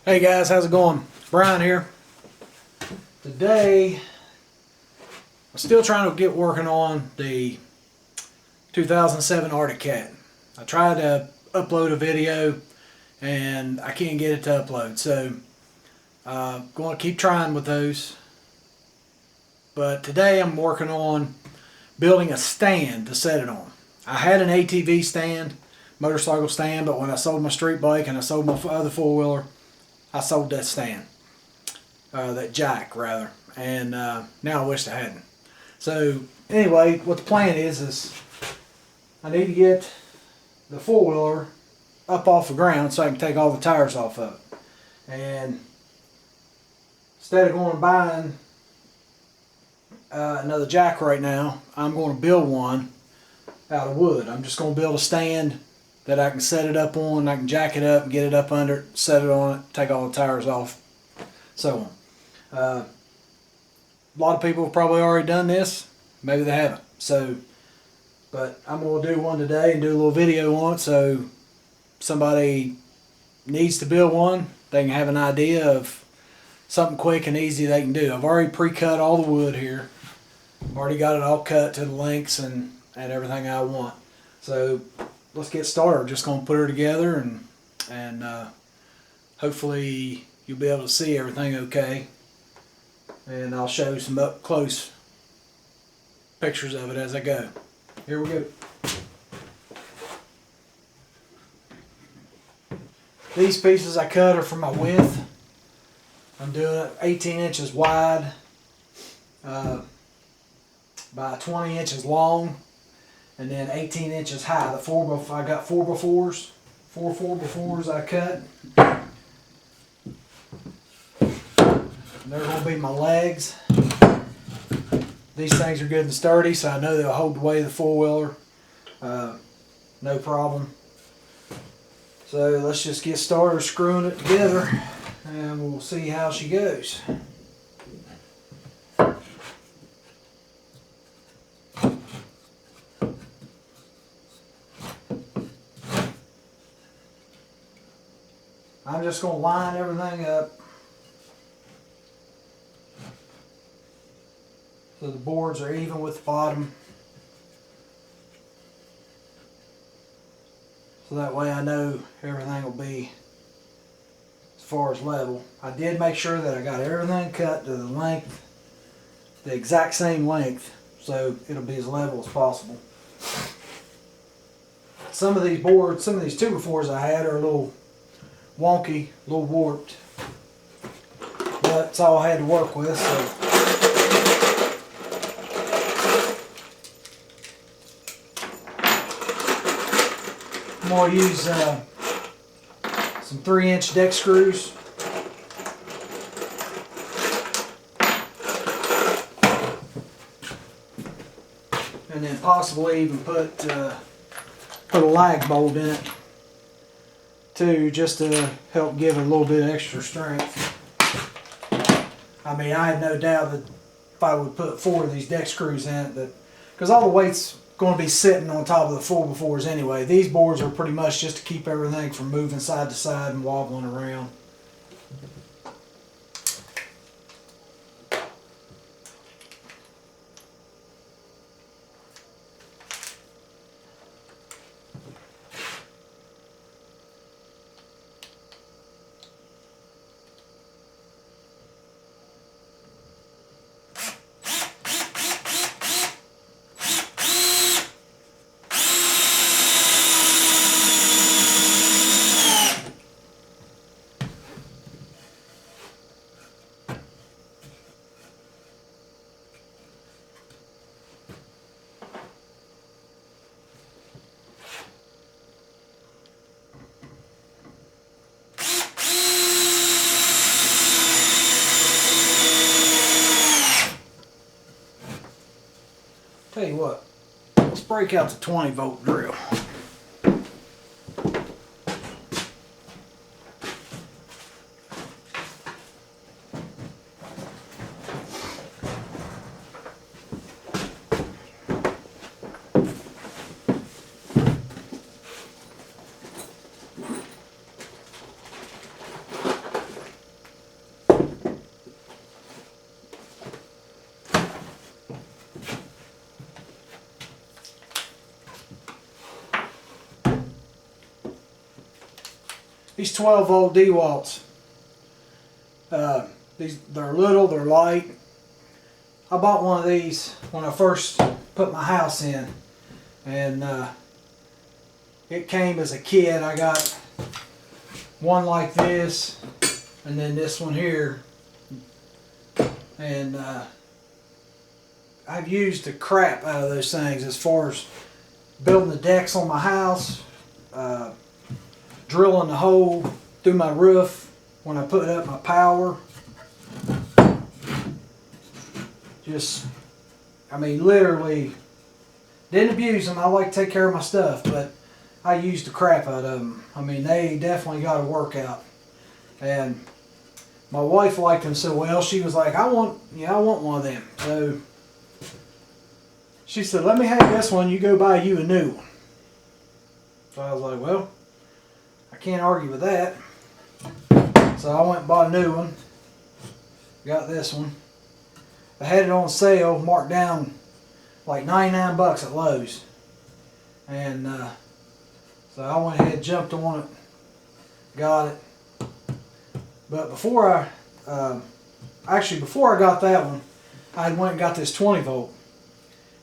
Hey guys, how's it going? Brian here. Today, I'm still trying to get working on the 2007 Arctic Cat. I tried to upload a video and I can't get it to upload, so going to keep trying with those. But today I'm working on building a stand to set it on. I had an ATV stand, motorcycle stand, but when I sold my street bike and I sold my other four-wheeler, I sold that stand, that jack rather, and now I wish I hadn't. So anyway, what the plan is I need to get the four-wheeler up off the ground so I can take all the tires off of it. And instead of going and buying another jack right now, I'm going to build one out of wood. I'm just going to build a stand that I can set it up on. I can jack it up and get it up under it, set it on it, take all the tires off, so on. A lot of people have probably already done this. Maybe they haven't. So, but I'm going to do one today and do a little video on it, so somebody needs to build one, they can have an idea of something quick and easy they can do. I've already pre-cut all the wood here. Already got it all cut to the lengths and everything I want. So let's get started. We're just going to put her together and hopefully you'll be able to see everything okay. And I'll show you some up close pictures of it as I go. Here we go. These pieces I cut are for my width. I'm doing it 18 inches wide by 20 inches long, and then 18 inches high. I got 4x4s, four 4x4s I cut. And they're going to be my legs. These things are good and sturdy, so I know they'll hold the weight of the four-wheeler. No problem. So let's just get started screwing it together and we'll see how she goes. I'm just going to line everything up so the boards are even with the bottom. So that way I know everything will be as far as level. I did make sure that I got everything cut to the length, the exact same length, so it'll be as level as possible. Some of these boards, some of these 2x4s I had are a little wonky, a little warped, but that's all I had to work with. So I'm going to use some 3-inch deck screws. And then possibly even put a lag bolt in it too, just to help give it a little bit of extra strength. I mean, I had no doubt that if I would put 4 of these deck screws in it, that because all the weight's going to be sitting on top of the 4x4s anyway. These boards are pretty much just to keep everything from moving side to side and wobbling around. Tell you what, let's break out the 20-volt drill. these 12 volt DeWalts. They're little, they're light. I bought one of these when I first put my house in, and it came as a kit. I got one like this, and then this one here, and I've used the crap out of those things as far as building the decks on my house, drilling the hole through my roof when I put up my power. Just, I mean, literally didn't abuse them. I like to take care of my stuff, but I used the crap out of them. I mean, they definitely got a workout. And my wife liked them so well, she was like, I want one of them. So she said, let me have this one, you go buy you a new one. So I was like, well, I can't argue with that. So I went and bought a new one. Got this one. I had it on sale, marked down like 99 bucks at Lowe's. And so I went ahead and jumped on it, got it. But before I got that one, I went and got this 20 volt.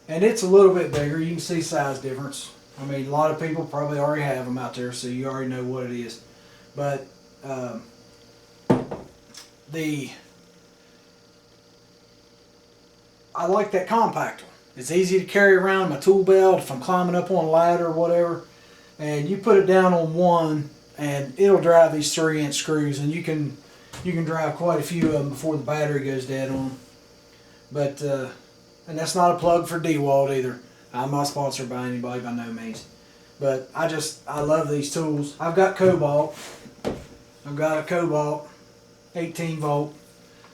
And it's a little bit bigger. You can see size difference. I mean, a lot of people probably already have them out there, so you already know what it is. But I like that compact one. It's easy to carry around my tool belt if I'm climbing up on a ladder or whatever. And you put it down on one, and it'll drive these 3-inch screws, and you can drive quite a few of them before the battery goes dead on them. But and that's not a plug for DeWalt either. I'm not sponsored by anybody by no means. But I love these tools. I've got Cobalt. I've got a Cobalt 18 volt.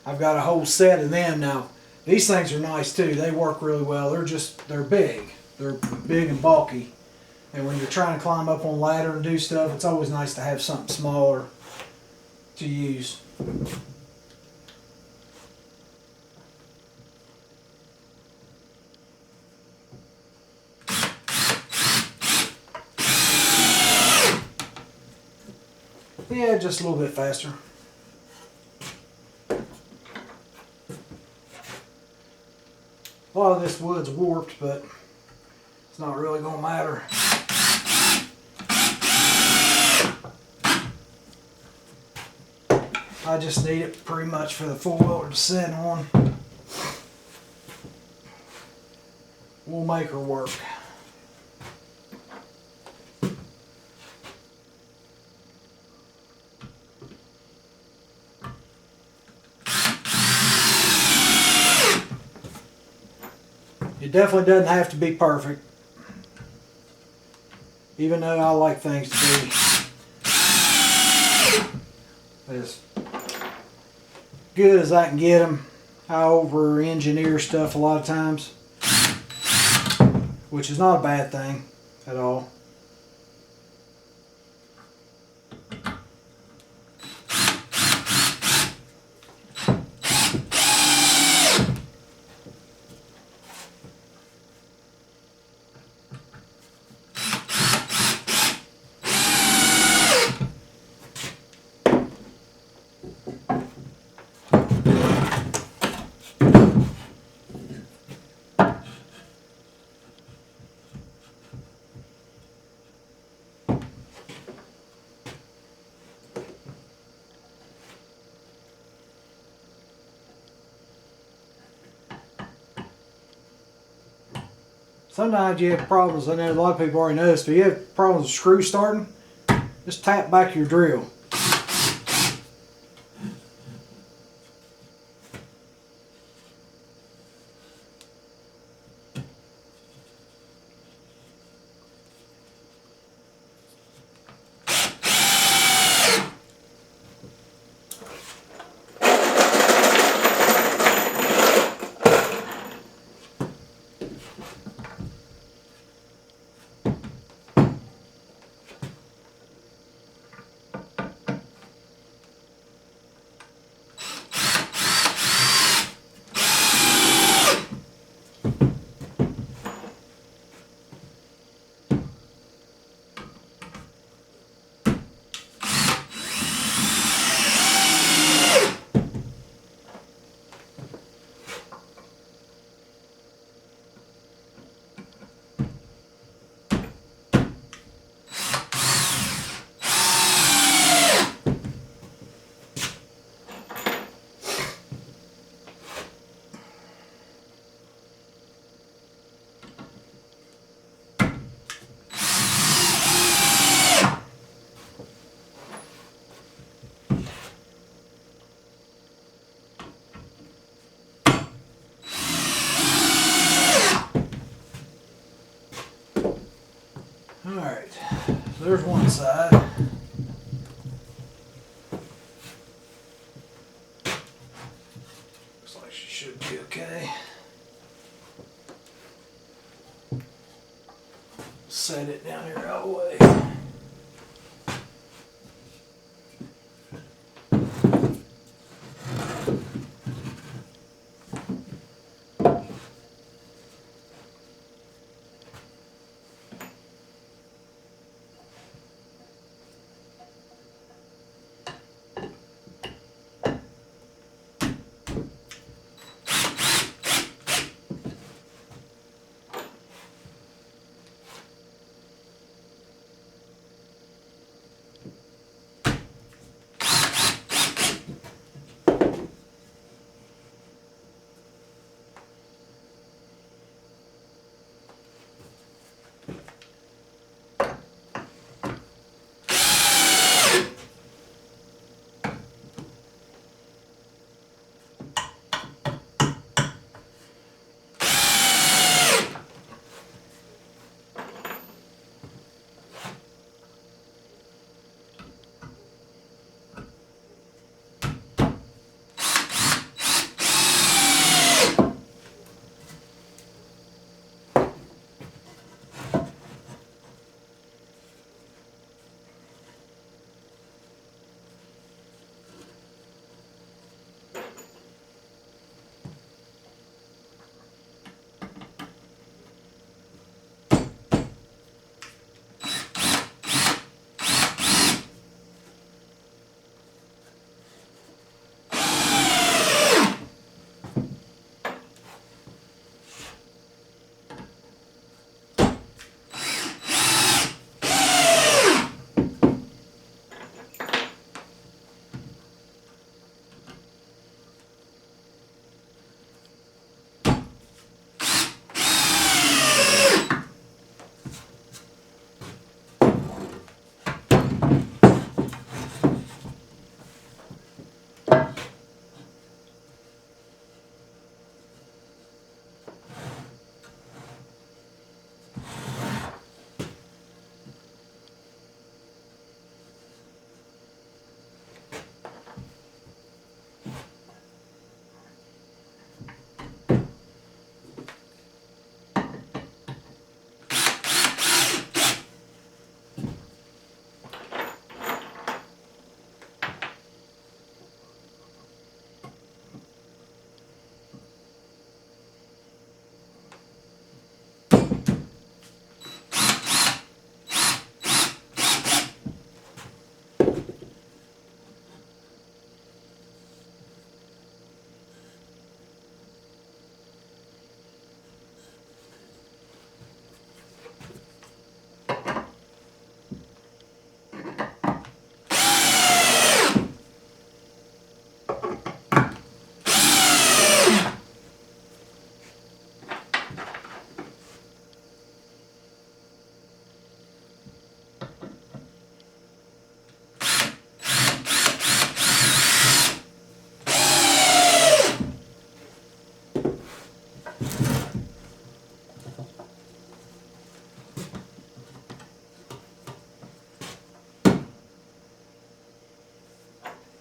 I've got a whole set of them now. These things are nice too. They work really well. They're big. They're big and bulky. And when you're trying to climb up on a ladder and do stuff, it's always nice to have something smaller to use. Yeah, just a little bit faster. A lot of this wood's warped, but it's not really going to matter. I just need it pretty much for the four-wheeler to sit on. We'll make her work. It definitely doesn't have to be perfect, even though I like things to be as good as I can get them. I over-engineer stuff a lot of times, which is not a bad thing at all. Sometimes you have problems, I know a lot of people already know this, but you have problems with screw starting, just tap back your drill. set it down here all the way.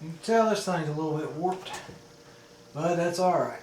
You can tell this thing's a little bit warped, but that's alright.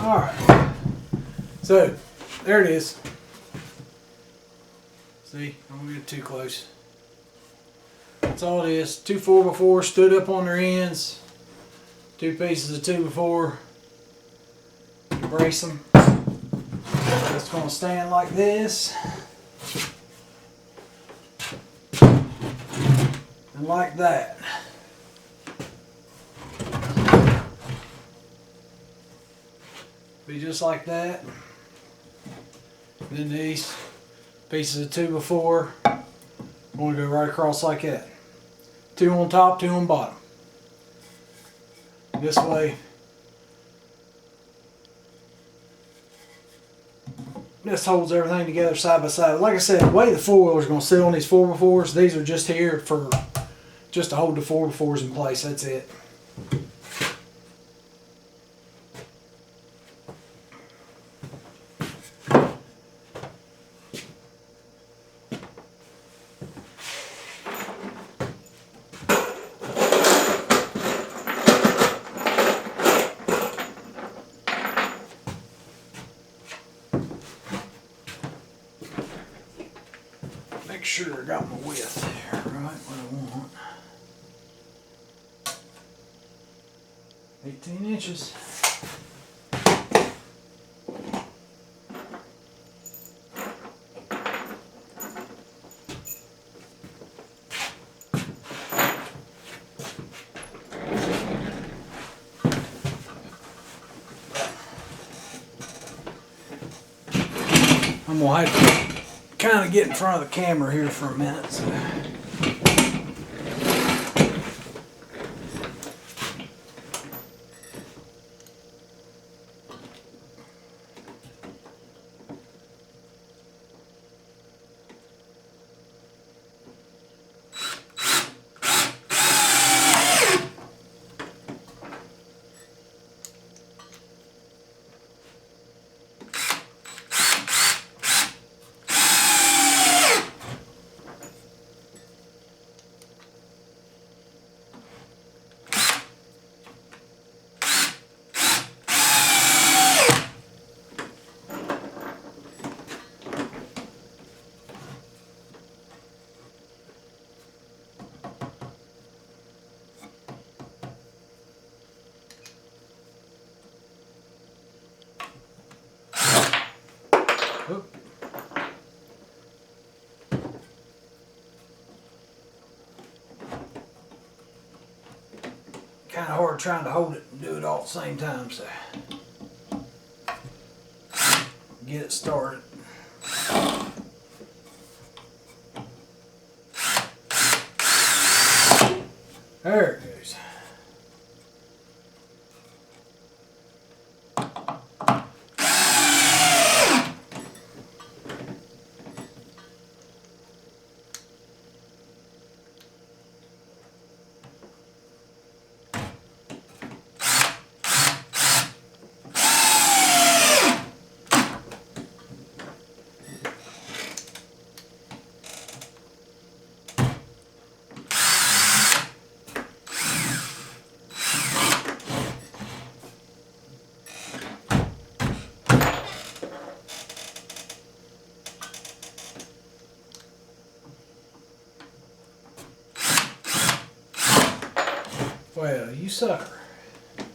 Alright, so there it is. See, I'm gonna get too close. That's all it is. Two 4x4 stood up on their ends. Two pieces of 2x4 to brace them. It's gonna stand like this. And like that. Be just like that. And then these pieces of 2x4 I'm going to go right across like that. Two on top, two on bottom. This way this holds everything together side by side. Like I said, the way the four-wheeler is going to sit on these 4x4s, these are just here for just to hold the 4x4s in place. That's it. Make sure I got my width there, right what I want. 18 inches. I'm gonna have to kind of get in front of the camera here for a minute. So. Oop. Kind of hard trying to hold it and do it all at the same time, so get it started. There it goes. Well, you sucker.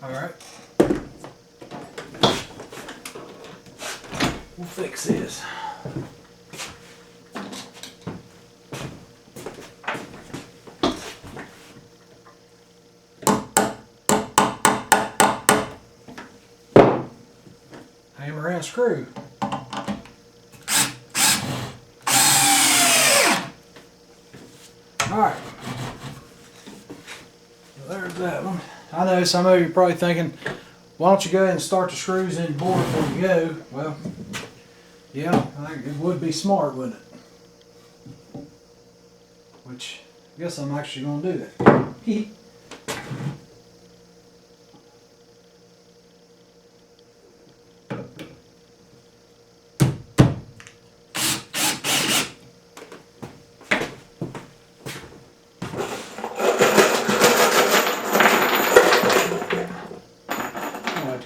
Alright. We'll fix this. Hammer and screw. Alright. There's that one. I know some of you are probably thinking, why don't you go ahead and start the screws in the board before you go? Well, yeah, I think it would be smart, wouldn't it? Which, I guess I'm actually going to do that.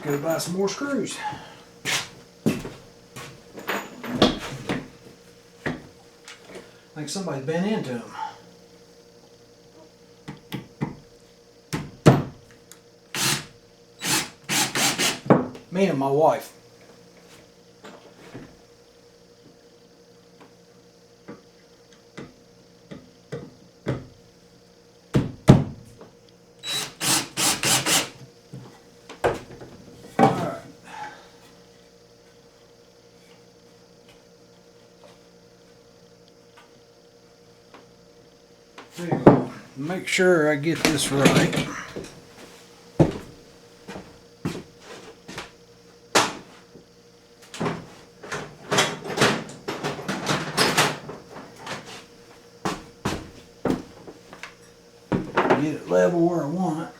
Go buy some more screws. I think somebody's been into them. Me and my wife. Make sure I get this right. Get it level where I want it.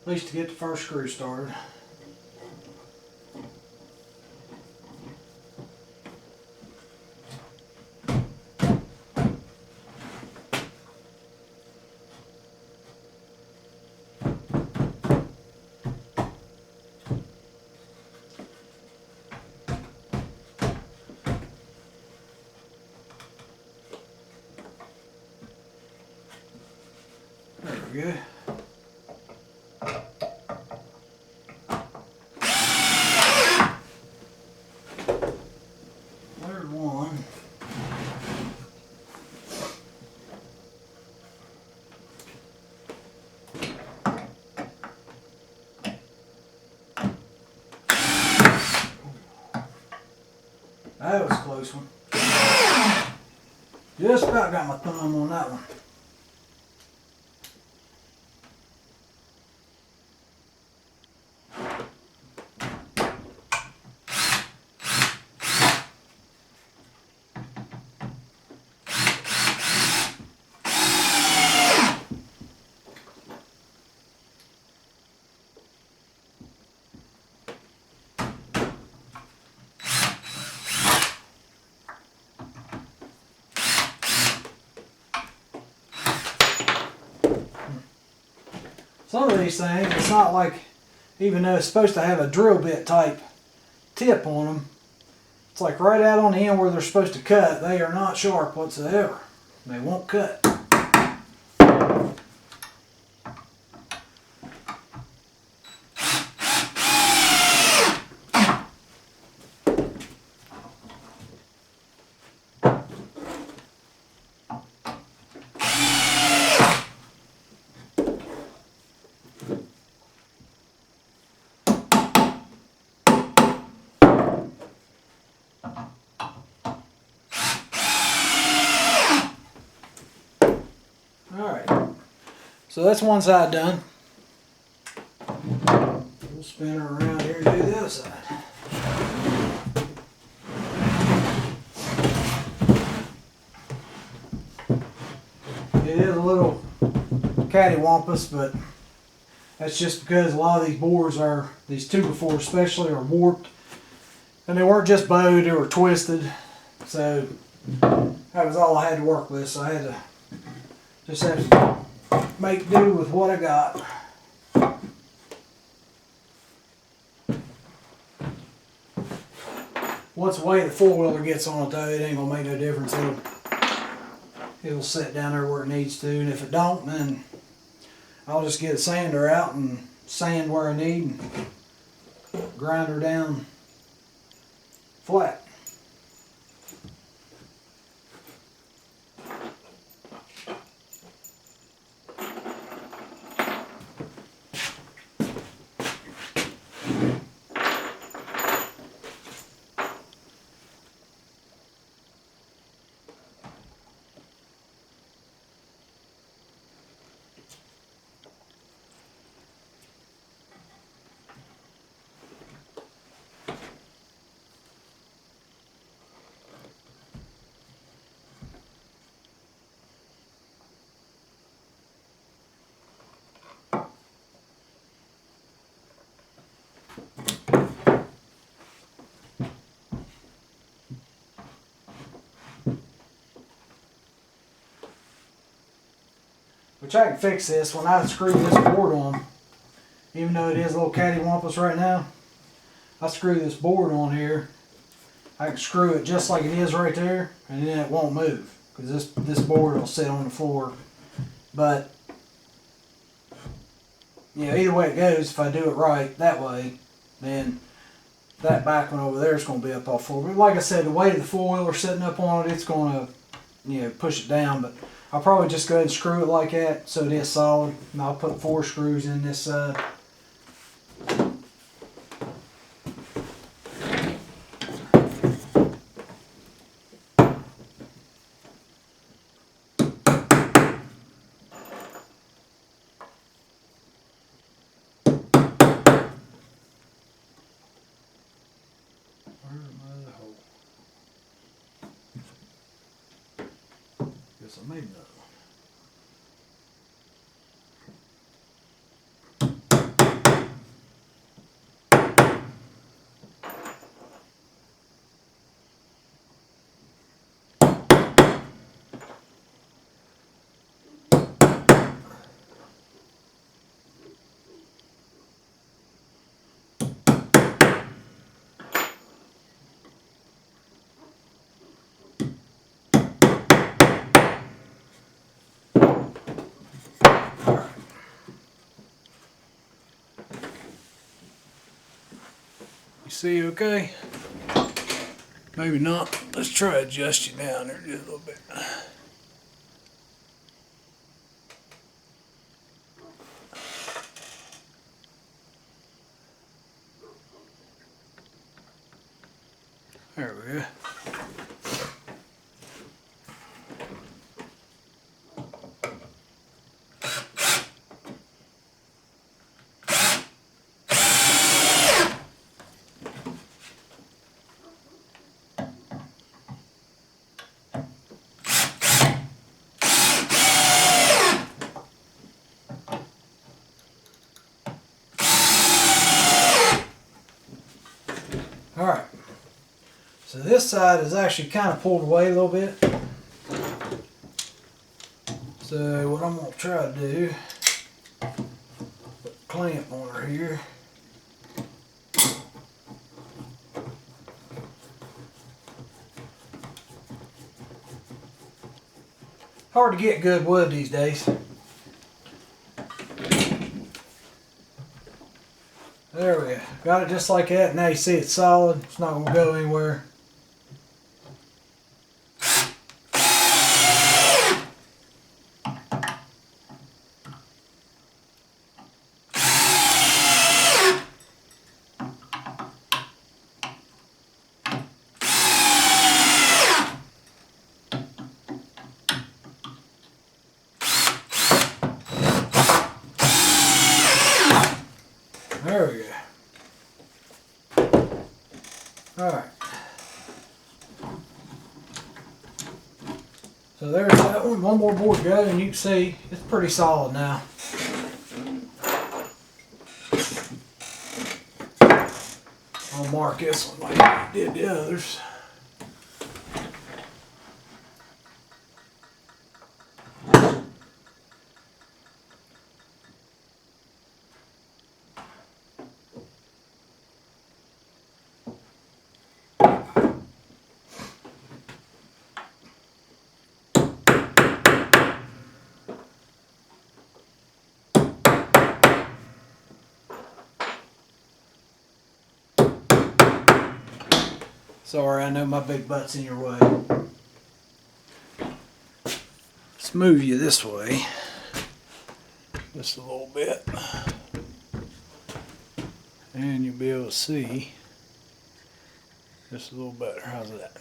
At least to get the first screw started. There we go. There's one. That was a close one. Just about got my thumb on that one. Some of these things, it's not like, even though it's supposed to have a drill bit type tip on them, it's like right out on the end where they're supposed to cut, they are not sharp whatsoever. They won't cut. So that's one side done. We'll spin her around here and do the other side. It is a little cattywampus, but that's just because a lot of these boards are, these 2x4 especially, are warped. And they weren't just bowed, they were twisted. So that was all I had to work with. So I had to just have to make do with what I got. Once the way the four-wheeler gets on it though, it ain't gonna make no difference. It'll sit down there where it needs to, and if it don't, then I'll just get a sander out and sand where I need and grind her down flat. Which I can fix this when I screw this board on. Even though it is a little cattywampus right now, I screw this board on here. I can screw it just like it is right there, and then it won't move because this board will sit on the floor. But you know, either way it goes, if I do it right that way, then that back one over there is going to be up off the floor. But like I said, the weight of the four-wheeler sitting up on it, it's going to, you know, push it down. But I'll probably just go ahead and screw it like that so it is solid. And I'll put 4 screws in this side. guess I made another one. You see okay? Maybe not. Let's try to adjust you down there just a little bit. There we go. Alright, so this side is actually kind of pulled away a little bit. So what I'm going to try to do, put a clamp on her here. Hard to get good wood these days. There we go. Got it just like that. Now you see it's solid. It's not going to go anywhere. There we go. Alright. So there's that one. One more board to go, and you can see it's pretty solid now. I'll mark this one like I did the others. Sorry, I know my big butt's in your way. Let's move you this way just a little bit, and you'll be able to see just a little better. How's that?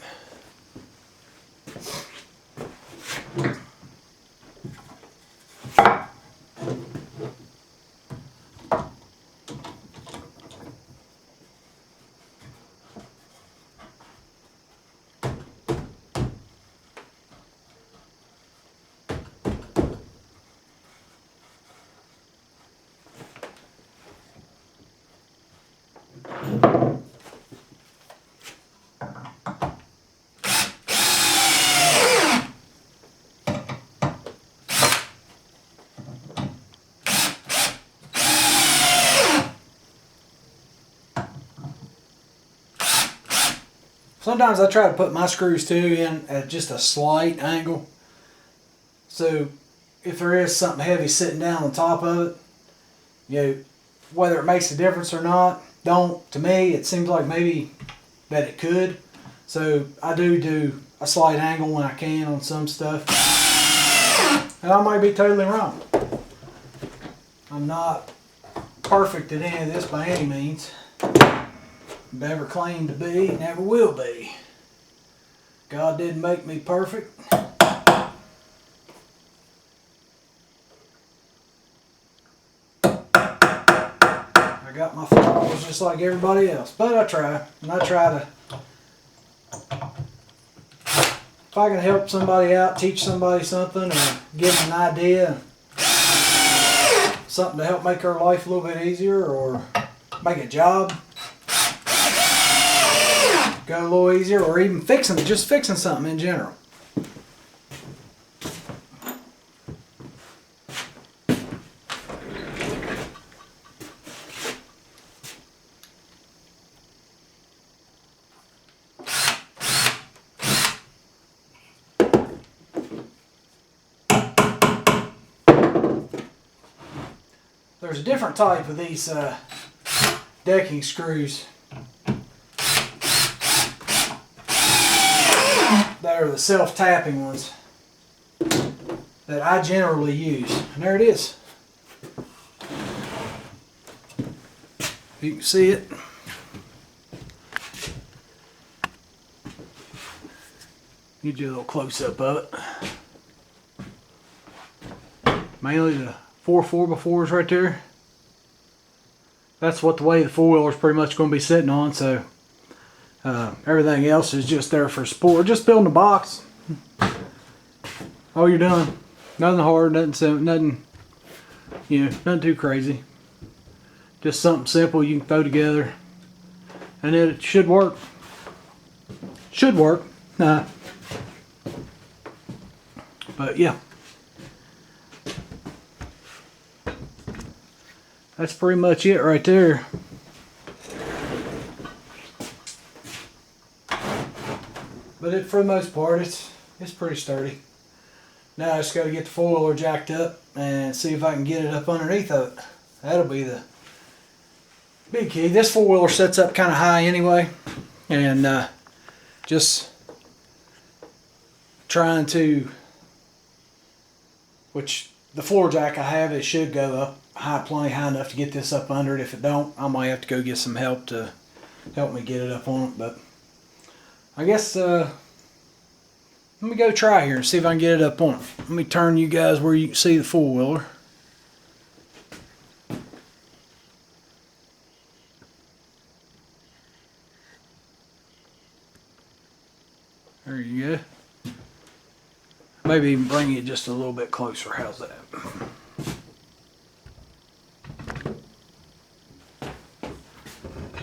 Sometimes I try to put my screws too in at just a slight angle. So if there is something heavy sitting down on top of it, you know, whether it makes a difference or not, don't. To me, it seems like maybe that it could. So I do a slight angle when I can on some stuff. And I might be totally wrong. I'm not perfect at any of this by any means. Never claimed to be, never will be. God didn't make me perfect. I got my flaws just like everybody else, but I try, and I try to I can help somebody out, teach somebody something, or give them an idea, something to help make their life a little bit easier, or make a job go a little easier, or even just fixing something in general. There's a different type of these decking screws that are the self-tapping ones that I generally use. And there it is. You can see it. Give you a little close-up of it. Mainly the 4 4x4s right there. That's what the way the four-wheeler is pretty much going to be sitting on, so everything else is just there for support. Just building a box. All you're doing. Nothing hard, nothing, you know, nothing too crazy. Just something simple you can throw together, and it should work. Should work. But yeah. That's pretty much it right there. But for the most part, it's pretty sturdy. Now I just got to get the four-wheeler jacked up and see if I can get it up underneath of it. That'll be the big key. This four-wheeler sets up kind of high anyway, and just trying to, which the floor jack I have, it should go up plenty high enough to get this up under it. If it don't, I might have to go get some help to help me get it up on it. But I guess let me go try here and see if I can get it up on it. Let me turn you guys where you can see the four-wheeler. There you go. Maybe even bring it just a little bit closer. How's that?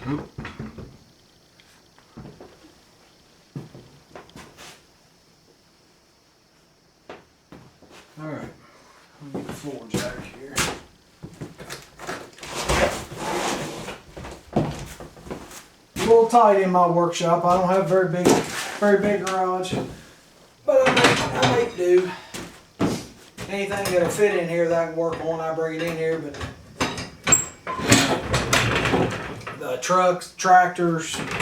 Oop. All right, I'll get the floor jack here. A little tight in my workshop. I don't have a very big garage, but I make do. Anything that'll fit in here that I can work on, I bring it in here. But the trucks, tractors, anything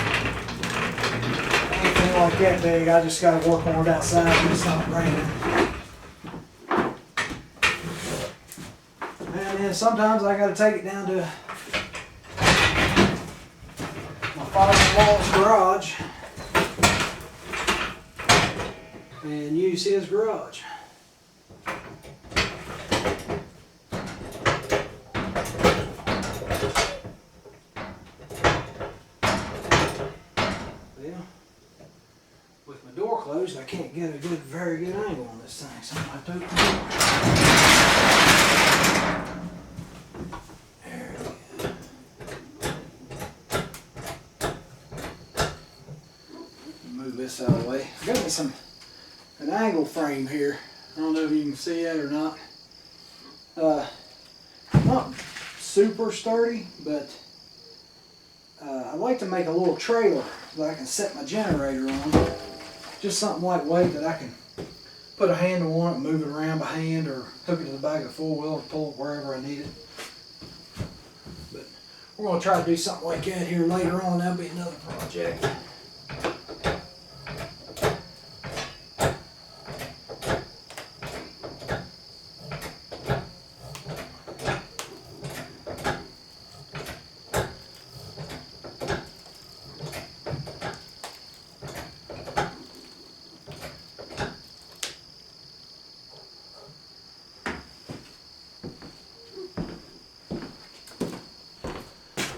like that big, I just got to work on it outside when it's not raining. And then sometimes I got to take it down to my father-in-law's garage and use his garage. With my door closed, I can't get a very good angle on this thing, so I'm going to have to open the door. There it is. Move this out of the way. I got me an angle frame here. I don't know if you can see that or not. Not super sturdy, but I'd like to make a little trailer that I can set my generator on. Just something lightweight that I can put a handle on it, move it around by hand, or hook it to the back of the four-wheel and pull it wherever I need it. But we're going to try to do something like that here later on. That'll be another project.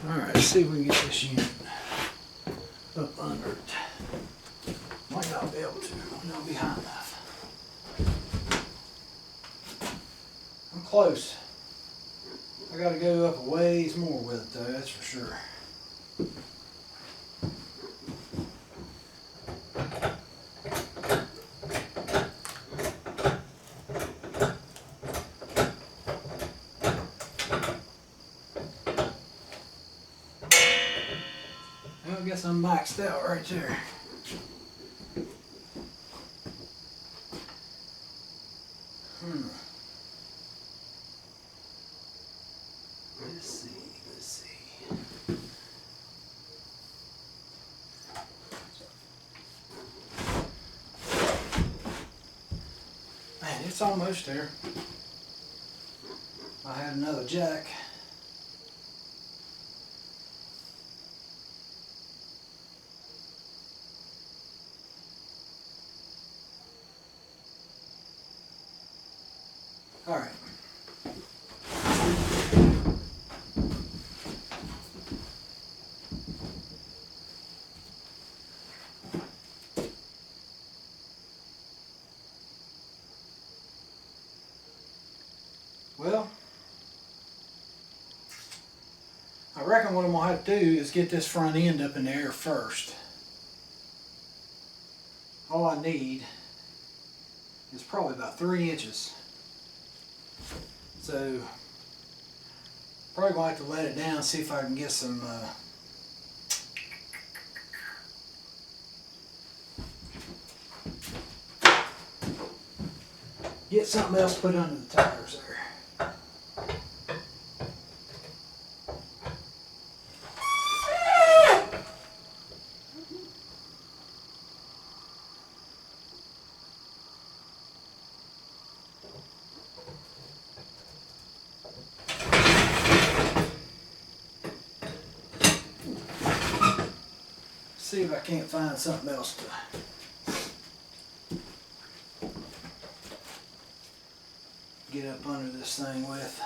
Alright, let's see if we can get this unit up under it. Might not be. be able to. I'll be high enough. I'm close. I gotta go up a ways more with it though, that's for sure. Well, I guess I'm maxed out right there. Let's see. Man, it's almost there. I had another jack. All right. Well, I reckon what I'm going to have to do is get this front end up in the air first. All I need is probably about 3 inches. So, probably going to have to let it down, see if I can get some get something else put under the tires there. See if I can't find something else to get up under this thing with.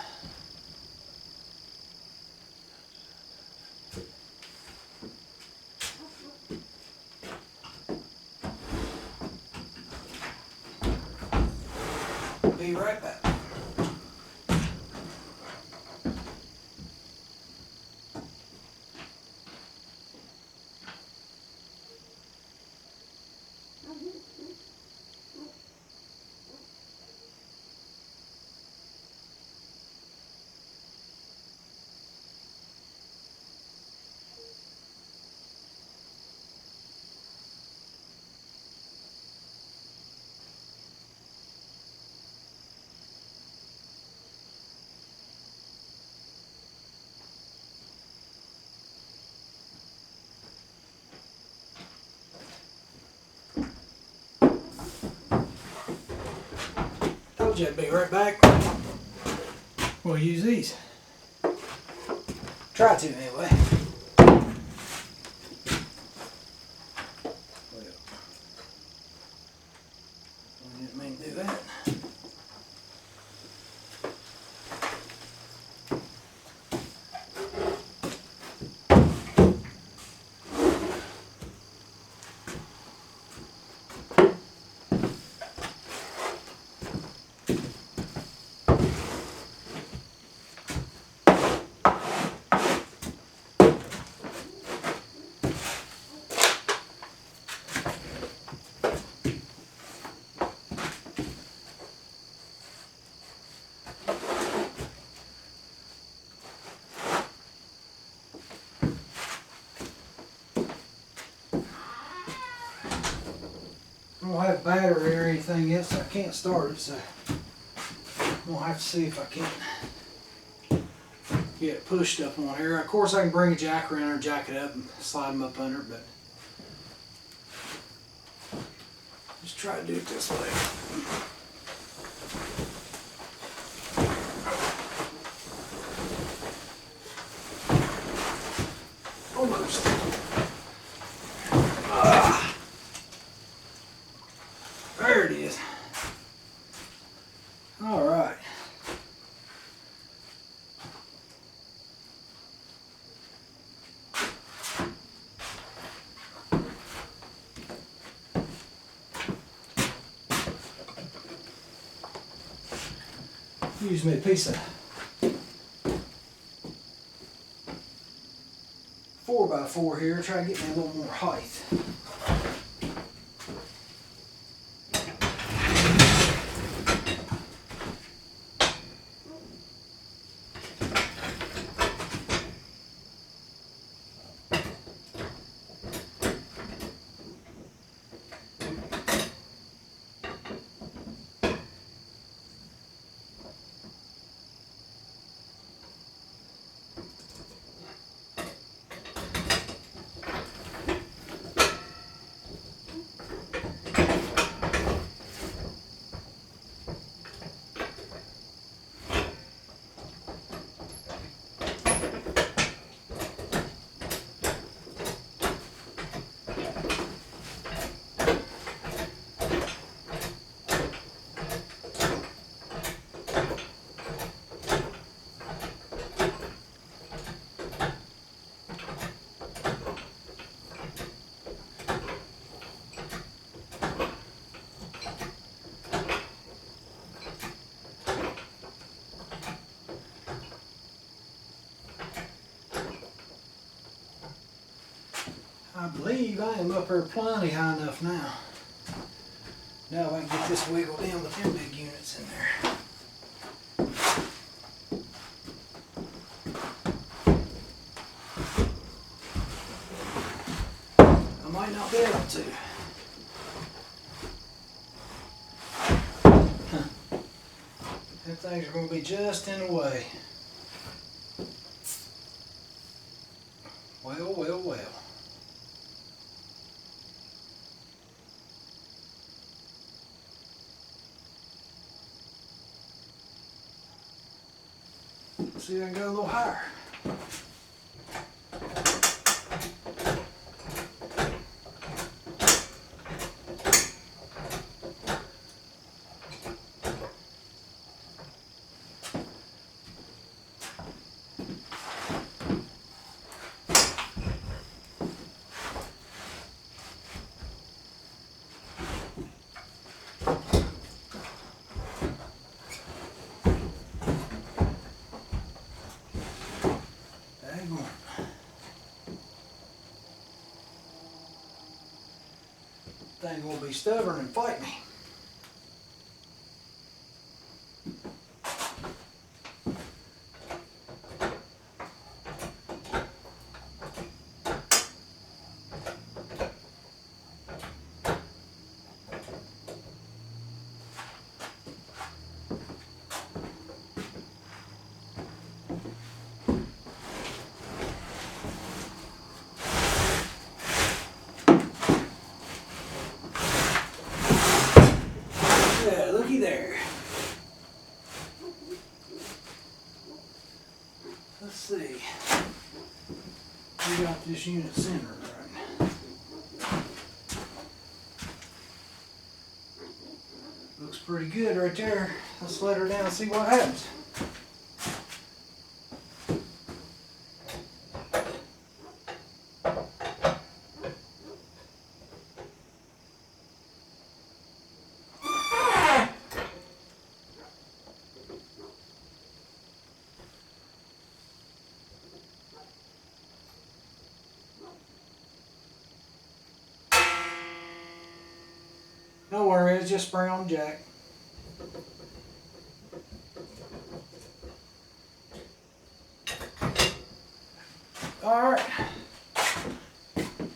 Be right back. Told you I'd be right back. We'll use these. Try to anyway. I didn't mean to do that. I don't have battery or anything else, so I can't start it, so I'm gonna have to see if I can get it pushed up on here. Of course I can bring a jack around or jack it up and slide them up under it, but just try to do it this way. Almost. There it is. All right. Use me a piece of 4x4 here, try to get me a little more height. I believe I am up here plenty high enough now. Now I can get this wiggled in with them big units in there. I might not be able to. Them things are going to be just in the way. Well, well, well. See if I can go a little higher. Thing will be stubborn and fight me. Yeah, looky there. Let's see. We got this unit centered right. Looks pretty good right there. Let's let her down and see what happens. No worries, just spray on jack. Alright,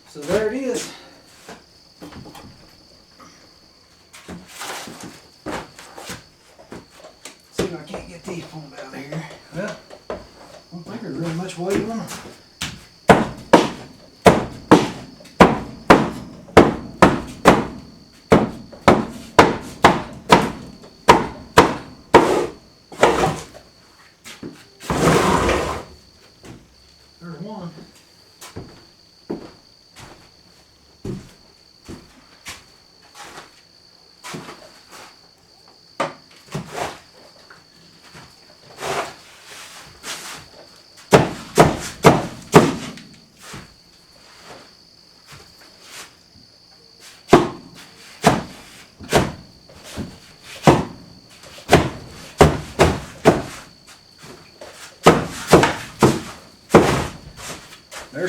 so there it is. See if I can't get these pulled out of here. Well, I don't think there's really much weight on them. There's one.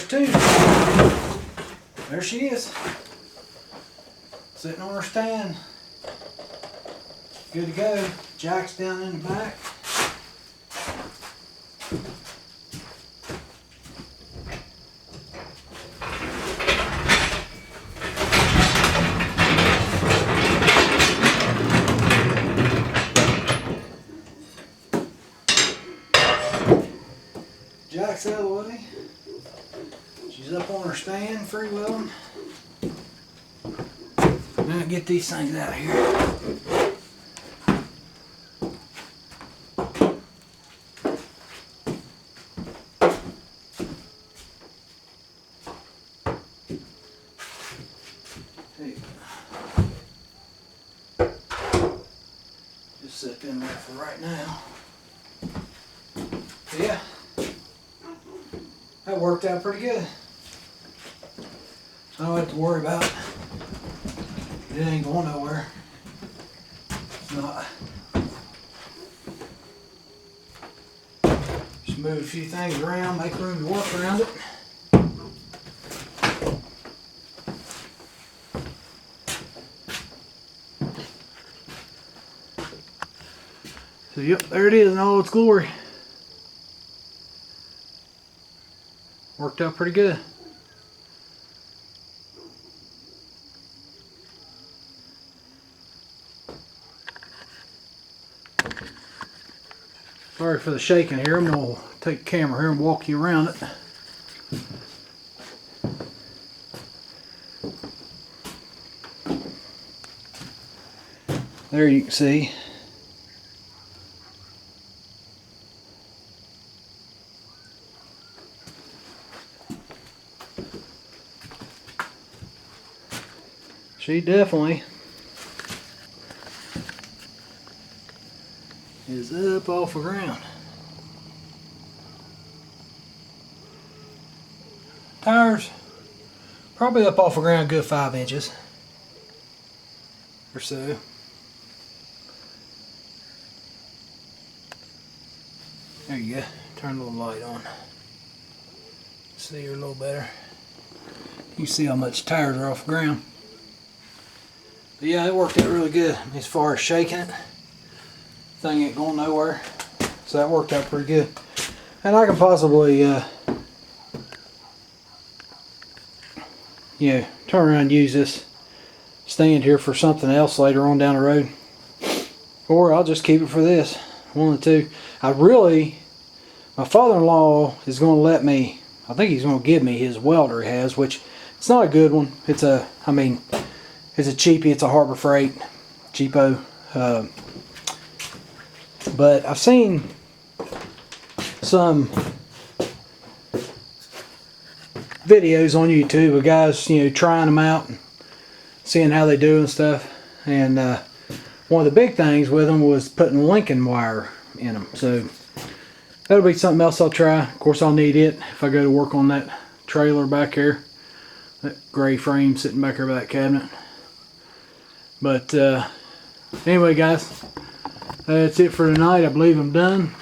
there's two. There she is. Sitting on her stand. Good to go. Jack's down in the back. Jack's out of the way. She's up on her stand, freewheeling. Now get these things out of here. Hey. Just set them there for right now. But yeah. That worked out pretty good. I don't have to worry about it. It ain't going nowhere. It's not. Just move a few things around, make room to work around it. So yep, there it is in all its glory. Worked out pretty good. Sorry for the shaking here. I'm going to take the camera here and walk you around it. There you can see. She definitely is up off the ground. Tires probably up off the ground a good 5 inches or so. There you go. Turn the little light on. See her a little better. You see how much tires are off the ground. But yeah, it worked out really good as far as shaking it. Thing ain't going nowhere. So that worked out pretty good. And I can possibly, turn around and use this stand here for something else later on down the road. Or I'll just keep it for this. One of the two. My father-in-law is going to let me, I think he's going to give me his welder he has, which it's not a good one. It's a cheapie. It's a Harbor Freight cheapo. But I've seen some videos on YouTube of guys, trying them out and seeing how they do and stuff. And one of the big things with them was putting Lincoln wire in them. So that'll be something else I'll try. Of course, I'll need it if I go to work on that trailer back here. That gray frame sitting back there by that cabinet. But anyway, guys, that's it for tonight. I believe I'm done.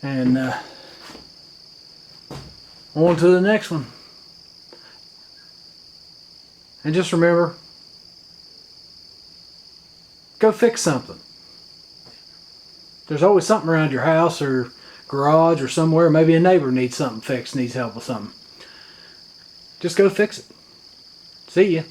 And on to the next one. And just remember, go fix something. There's always something around your house or garage or somewhere. Maybe a neighbor needs something fixed, needs help with something. Just go fix it. See ya.